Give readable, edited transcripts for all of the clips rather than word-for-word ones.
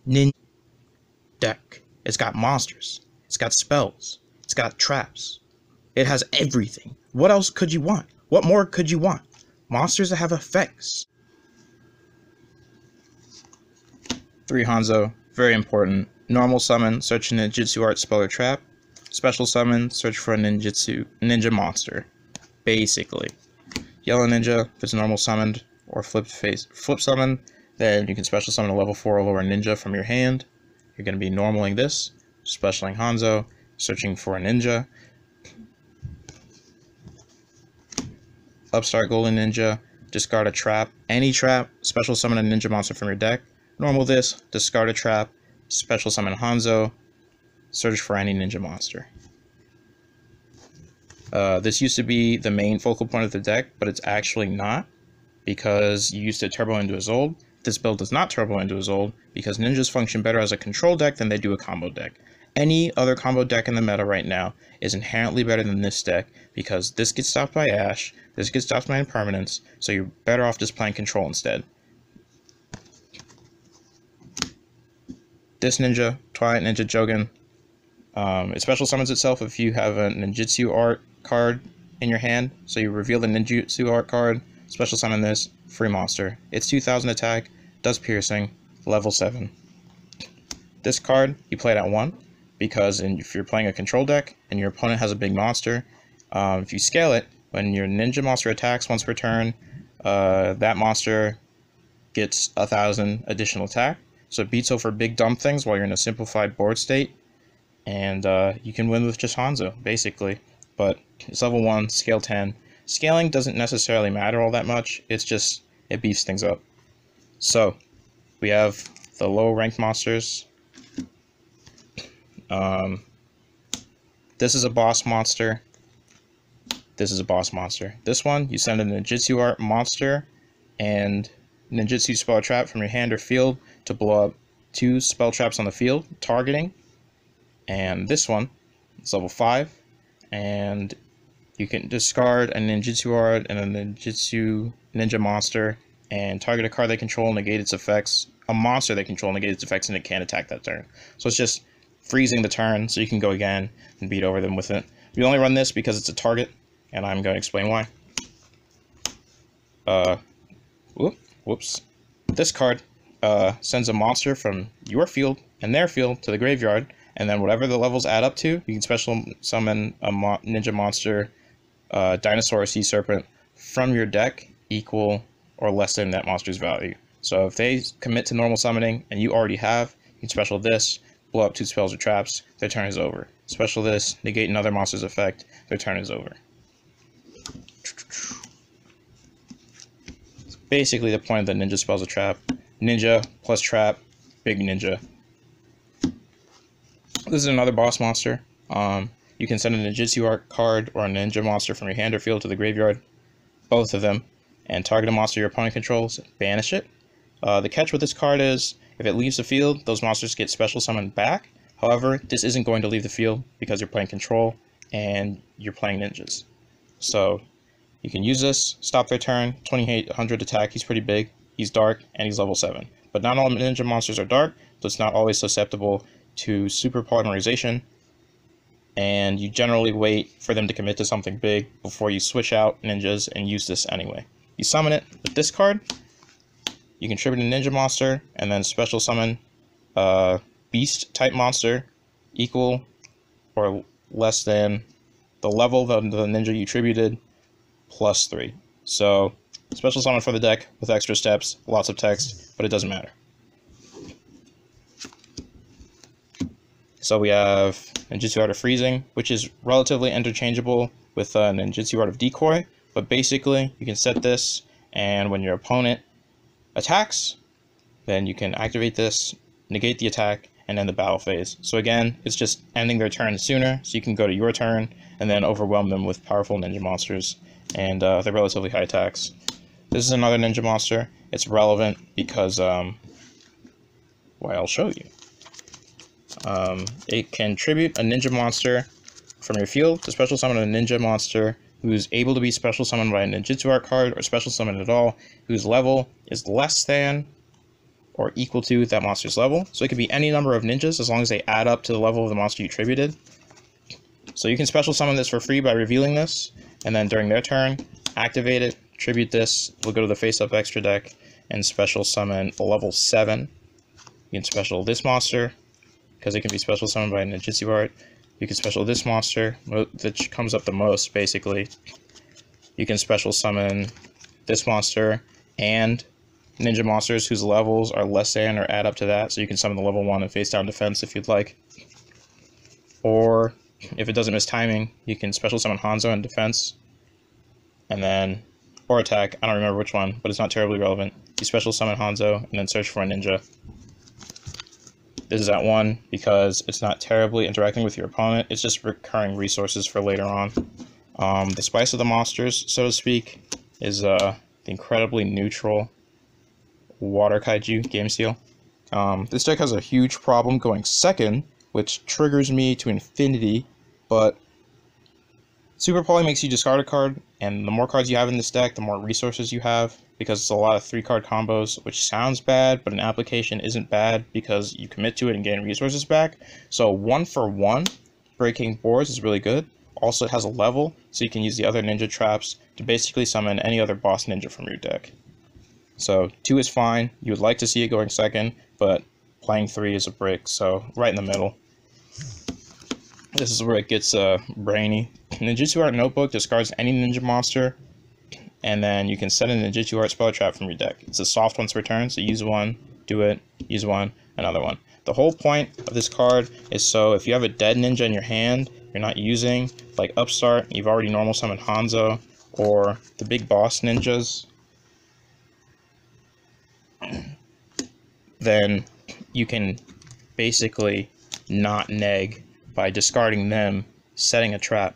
ninja deck. It's got monsters. It's got spells. It's got traps. It has everything. What else could you want? What more could you want? Monsters that have effects. 3 Hanzo, very important. Normal summon, search a ninjutsu art spell or trap. Special summon, search for a ninja monster. Basically. Yellow ninja, if it's normal summoned or flip summon, then you can special summon a level 4 or lower ninja from your hand. You're going to be normaling this, specialing Hanzo, searching for a ninja. Upstart golden ninja, discard a trap, any trap, special summon a ninja monster from your deck. Normal this, discard a trap, special summon Hanzo, search for any ninja monster. This used to be the main focal point of the deck, but it's actually not, because you used to turbo into a Zold. This build does not turbo into a Zold, because ninjas function better as a control deck than they do a combo deck. Any other combo deck in the meta right now is inherently better than this deck, because this gets stopped by Ash, this gets stopped by Impermanence, so you're better off just playing control instead. This ninja, Twilight Ninja Jogan, it special summons itself if you have a ninjutsu art card in your hand. So you reveal the ninjutsu art card, special summon this, free monster. It's 2000 attack, does piercing, level 7. This card, you play it at 1, because if you're playing a control deck and your opponent has a big monster, if you scale it, when your ninja monster attacks once per turn, that monster gets 1000 additional attack. So it beats over big dumb things while you're in a simplified board state, and you can win with just Hanzo, basically. But it's level 1, scale 10. Scaling doesn't necessarily matter all that much, it's just, it beefs things up. So, we have the low ranked monsters. This is a boss monster. This is a boss monster. This one, you send a ninjutsu art monster and ninjutsu spell trap from your hand or field to blow up 2 spell traps on the field, targeting. And this one, it's level 5, and you can discard a ninjutsu art and a ninja monster, and target a card they control, negate its effects, a monster they control, negate its effects, and it can't attack that turn. So it's just freezing the turn, so you can go again and beat over them with it. We only run this because it's a target, and I'm going to explain why. Whoops. This card sends a monster from your field and their field to the graveyard, and then whatever the levels add up to, you can special summon a ninja monster, dinosaur or sea serpent from your deck equal or less than that monster's value. So if they commit to normal summoning and you already have, you can special this, blow up 2 spells or traps, their turn is over. Special this, negate another monster's effect, their turn is over. Basically the point of the ninja spells a trap. Ninja plus trap, big ninja. This is another boss monster. You can send a ninjutsu art card or a ninja monster from your hand or field to the graveyard, both of them, and target a monster your opponent controls, banish it. The catch with this card is, if it leaves the field, those monsters get special summoned back. However, this isn't going to leave the field because you're playing control and you're playing ninjas. So you can use this, stop their turn, 2800 attack, he's pretty big, he's dark, and he's level 7. But not all ninja monsters are dark, so it's not always susceptible to super polymerization, and you generally wait for them to commit to something big before you switch out ninjas and use this anyway. You summon it with this card, you contribute a ninja monster, and then special summon a beast type monster equal or less than the level of the ninja you tributed plus 3. So special summon for the deck with extra steps, lots of text, but it doesn't matter. So we have Ninjutsu Art of Freezing, which is relatively interchangeable with Ninjutsu Art of Decoy, but basically you can set this, and when your opponent attacks, then you can activate this, negate the attack, and end the battle phase. So again, it's just ending their turn sooner, so you can go to your turn and then overwhelm them with powerful ninja monsters, and they're relatively high attacks. This is another ninja monster. It's relevant because, well, I'll show you. It can tribute a ninja monster from your field to special summon a ninja monster who's able to be special summoned by a ninjutsu art card or special summon at all, whose level is less than or equal to that monster's level. So it could be any number of ninjas as long as they add up to the level of the monster you tributed. So you can special summon this for free by revealing this, and then during their turn, activate it, tribute this, we'll go to the face-up extra deck, and special summon a level 7. You can special this monster, because it can be special summoned by ninjutsu art. You can special this monster, that comes up the most, basically. You can special summon this monster, and ninja monsters whose levels are less than or add up to that, so you can summon the level 1 and face down defense if you'd like. Or, if it doesn't miss timing, you can special summon Hanzo in defense, and then, or attack, I don't remember which one, but it's not terribly relevant. You special summon Hanzo, and then search for a ninja. This is at 1 because it's not terribly interacting with your opponent, it's just recurring resources for later on. The spice of the monsters, so to speak, is the incredibly neutral water kaiju game seal. This deck has a huge problem going second, which triggers me to infinity, but Super Poly makes you discard a card, and the more cards you have in this deck, the more resources you have, because it's a lot of 3-card combos, which sounds bad, but in application isn't bad because you commit to it and gain resources back. So 1-for-1 breaking boards is really good. Also, it has a level, so you can use the other ninja traps to basically summon any other boss ninja from your deck. So 2 is fine. You would like to see it going second, but playing 3 is a break, so right in the middle. This is where it gets brainy. Ninjutsu Art Notebook discards any ninja monster, and then you can set a Ninjutsu Art spell trap from your deck. It's a soft once per turn, so use one, do it, use one, another one. The whole point of this card is so if you have a dead ninja in your hand you're not using, like Upstart, you've already normal summoned Hanzo, or the big boss ninjas, then you can basically not neg by discarding them, setting a trap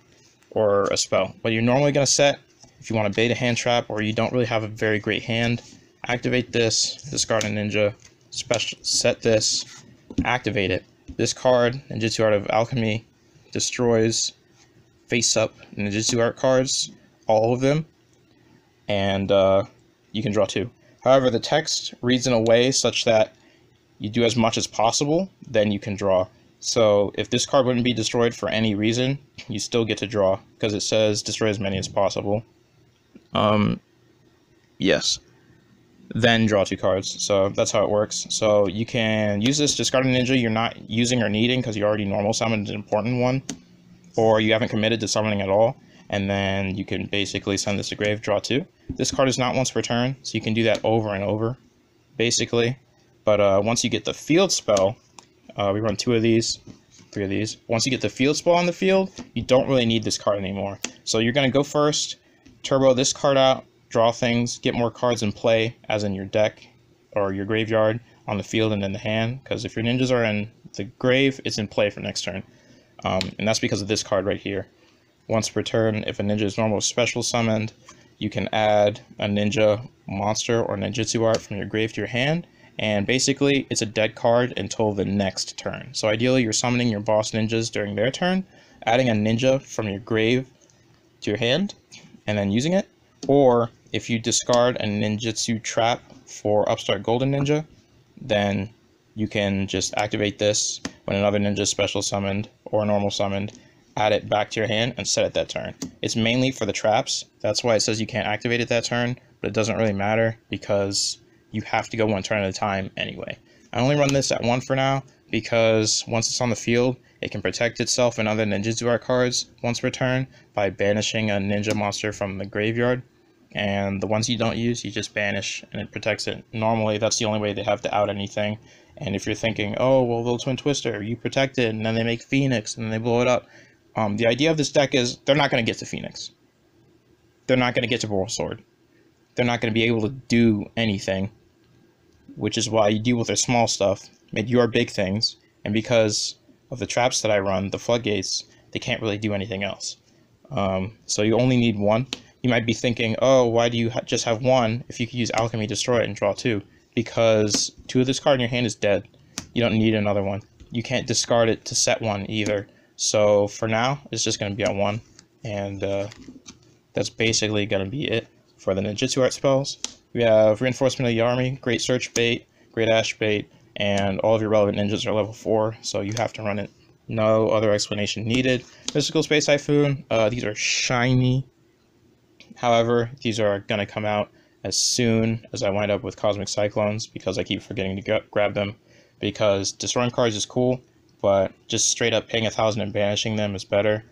or a spell. But you're normally going to set, if you want to bait a hand trap or you don't really have a very great hand, activate this, discard a ninja, set this, activate it. This card, Ninjutsu Art of Alchemy, destroys face-up Ninjutsu Art cards, all of them, and you can draw 2. However, the text reads in a way such that you do as much as possible, then you can draw. So if this card wouldn't be destroyed for any reason, you still get to draw, because it says destroy as many as possible. Yes. Then draw 2 cards, so that's how it works. So you can use this discard a ninja you're not using or needing because you already normal summoned an important one, or you haven't committed to summoning at all, and then you can basically send this to grave, draw 2. This card is not once per turn, so you can do that over and over, basically. But once you get the field spell, we run 2 of these, 3 of these. Once you get the field spell on the field, you don't really need this card anymore. So you're going to go first, turbo this card out, draw things, get more cards in play, as in your deck or your graveyard, on the field and in the hand, because if your ninjas are in the grave, it's in play for next turn. And that's because of this card right here. Once per turn, if a ninja is normal special summoned, you can add a ninja monster or ninjutsu art from your grave to your hand, and basically it's a dead card until the next turn. So ideally you're summoning your boss ninjas during their turn, adding a ninja from your grave to your hand, and then using it. Or if you discard a ninjutsu trap for Upstart Golden Ninja, then you can just activate this when another ninja is special summoned or normal summoned, add it back to your hand and set it that turn. It's mainly for the traps, that's why it says you can't activate it that turn, but it doesn't really matter because you have to go 1 turn at a time anyway. I only run this at 1 for now because once it's on the field, it can protect itself and other ninjutsu art cards once per turn by banishing a ninja monster from the graveyard. And the ones you don't use, you just banish and it protects it. Normally, that's the only way they have to out anything. And if you're thinking, oh, well, they'll Twin Twister, you protect it, and then they make Phoenix, and then they blow it up. The idea of this deck is they're not going to get to Phoenix. They're not going to get to Boral Sword. They're not going to be able to do anything, which is why you deal with their small stuff, make your big things, and because of the traps that I run, the floodgates, they can't really do anything else. So you only need 1. You might be thinking, oh, why do you just have 1 if you could use Alchemy, destroy it, and draw 2? Because 2 of this card in your hand is dead. You don't need another one. You can't discard it to set 1 either. So for now, it's just going to be at 1. And that's basically going to be it for the ninjutsu art spells. We have Reinforcement of the Army, Great Search Bait, Great Ash Bait, and all of your relevant ninjas are level 4, so you have to run it. No other explanation needed. Mystical Space Typhoon, these are shiny. However, these are going to come out as soon as I wind up with Cosmic Cyclones, because I keep forgetting to grab them. Because destroying cards is cool, but just straight up paying 1,000 and banishing them is better.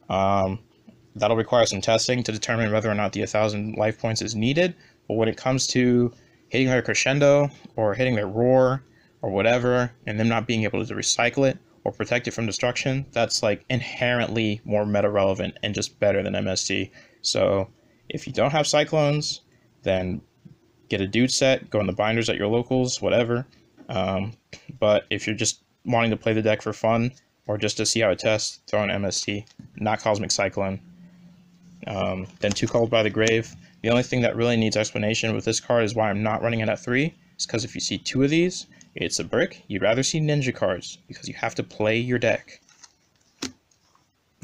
That'll require some testing to determine whether or not the 1,000 life points is needed. But when it comes to hitting their crescendo or hitting their roar or whatever, and them not being able to recycle it or protect it from destruction, that's like inherently more meta relevant and just better than MST. So if you don't have Cyclones, then get a dude set, go in the binders at your locals, whatever. But if you're just wanting to play the deck for fun or just to see how it tests, throw in MST, not Cosmic Cyclone. Then 2 Called by the Grave. The only thing that really needs explanation with this card is why I'm not running it at 3. It's because if you see 2 of these, it's a brick. You'd rather see ninja cards because you have to play your deck.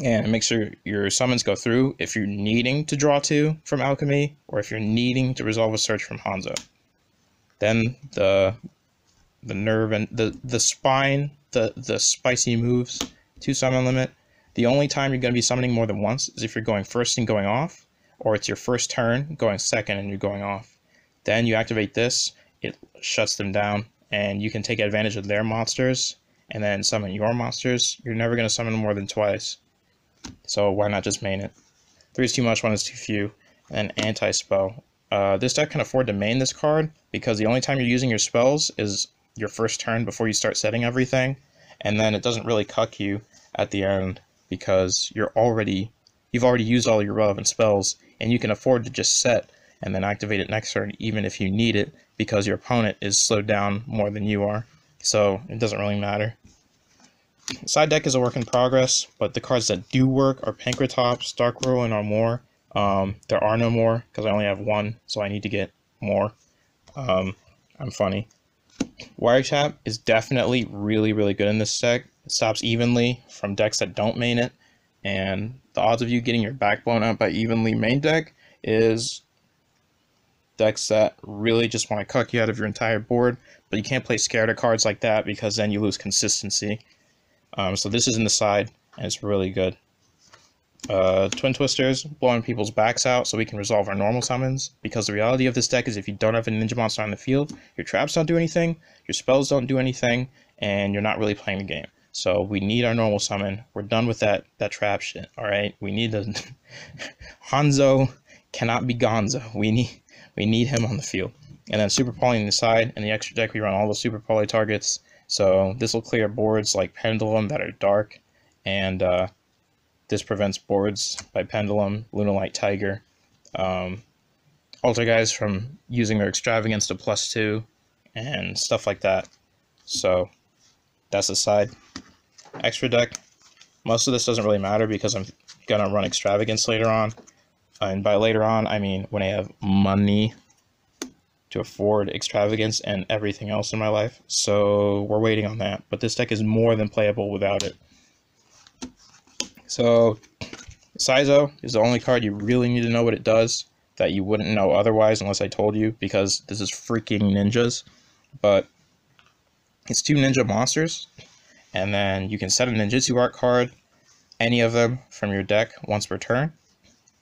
And make sure your summons go through if you're needing to draw 2 from Alchemy or if you're needing to resolve a search from Hanzo. Then the nerve and the spine, the spicy moves, 2 summon limit. The only time you're going to be summoning more than once is if you're going first and going off, or it's your first turn going second and you're going off. Then you activate this, it shuts them down, and you can take advantage of their monsters and then summon your monsters. You're never going to summon more than twice, so why not just main it? 3 is too much, 1 is too few. And anti-spell. This deck can afford to main this card because the only time you're using your spells is your first turn before you start setting everything, and then it doesn't really cuck you at the end because you've already used all your relevant spells, and you can afford to just set and then activate it next turn even if you need it because your opponent is slowed down more than you are, so it doesn't really matter. Side deck is a work in progress, but the cards that do work are Pankratops, Dark Whirl, and Armor. There are no more because I only have 1, so I need to get more. I'm funny. Wiretap is definitely really, really good in this deck. It stops evenly from decks that don't main it, and the odds of you getting your back blown out by evenly main deck is decks that really just want to cuck you out of your entire board, but you can't play scared of cards like that because then you lose consistency. So this is in the side, and it's really good. Twin Twisters, blowing people's backs out so we can resolve our normal summons, because the reality of this deck is if you don't have a ninja monster on the field, your traps don't do anything, your spells don't do anything, and you're not really playing the game. So we need our normal summon. We're done with that trap shit, alright? We need the... Hanzo cannot be Gonzo. We need him on the field. And then Super Poly on the side, and the extra deck we run all the Super Poly targets, so this will clear boards like Pendulum that are dark, and this prevents boards by Pendulum, Lunalight Tiger, Guys from using their Extravagance to +2, and stuff like that. So that's the side. Extra deck, most of this doesn't really matter because I'm gonna run Extravagance later on, and by later on I mean when I have money to afford Extravagance and everything else in my life, so we're waiting on that. But this deck is more than playable without it. So Saizo is the only card you really need to know what it does that you wouldn't know otherwise unless I told you, because this is freaking ninjas. But it's 2 ninja monsters, and then you can set a ninjutsu art card, any of them, from your deck once per turn,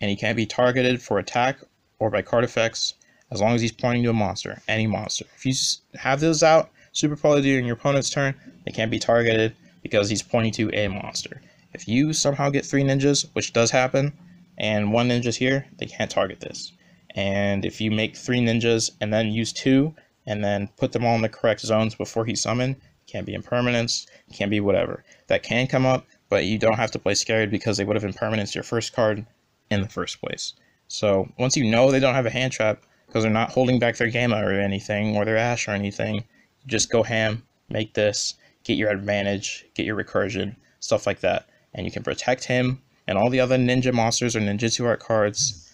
and he can't be targeted for attack or by card effects as long as he's pointing to a monster, any monster. If you have those out, Super Poly during your opponent's turn, they can't be targeted because he's pointing to a monster. If you somehow get 3 ninjas, which does happen, and 1 ninja's here, they can't target this. And if you make 3 ninjas and then use 2, and then put them all in the correct zones before he's summoned, can't be impermanence, can't be whatever. That can come up, but you don't have to play scared because they would have impermanenced your first card in the first place. So once you know they don't have a hand trap, because they're not holding back their Gamma or anything, or their Ash or anything, just go ham, make this, get your advantage, get your recursion, stuff like that. And you can protect him and all the other ninja monsters or ninjutsu art cards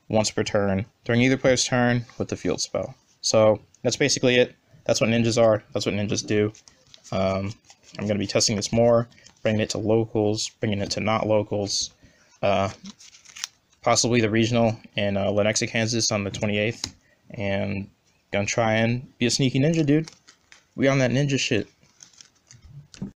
once per turn, during either player's turn with the field spell. So that's basically it. That's what ninjas are. That's what ninjas do. I'm going to be testing this more, bringing it to locals, bringing it to not locals. Possibly the regional in Lenexa, Kansas on the 28th, and Gonna try and be a sneaky ninja, dude. We on that ninja shit.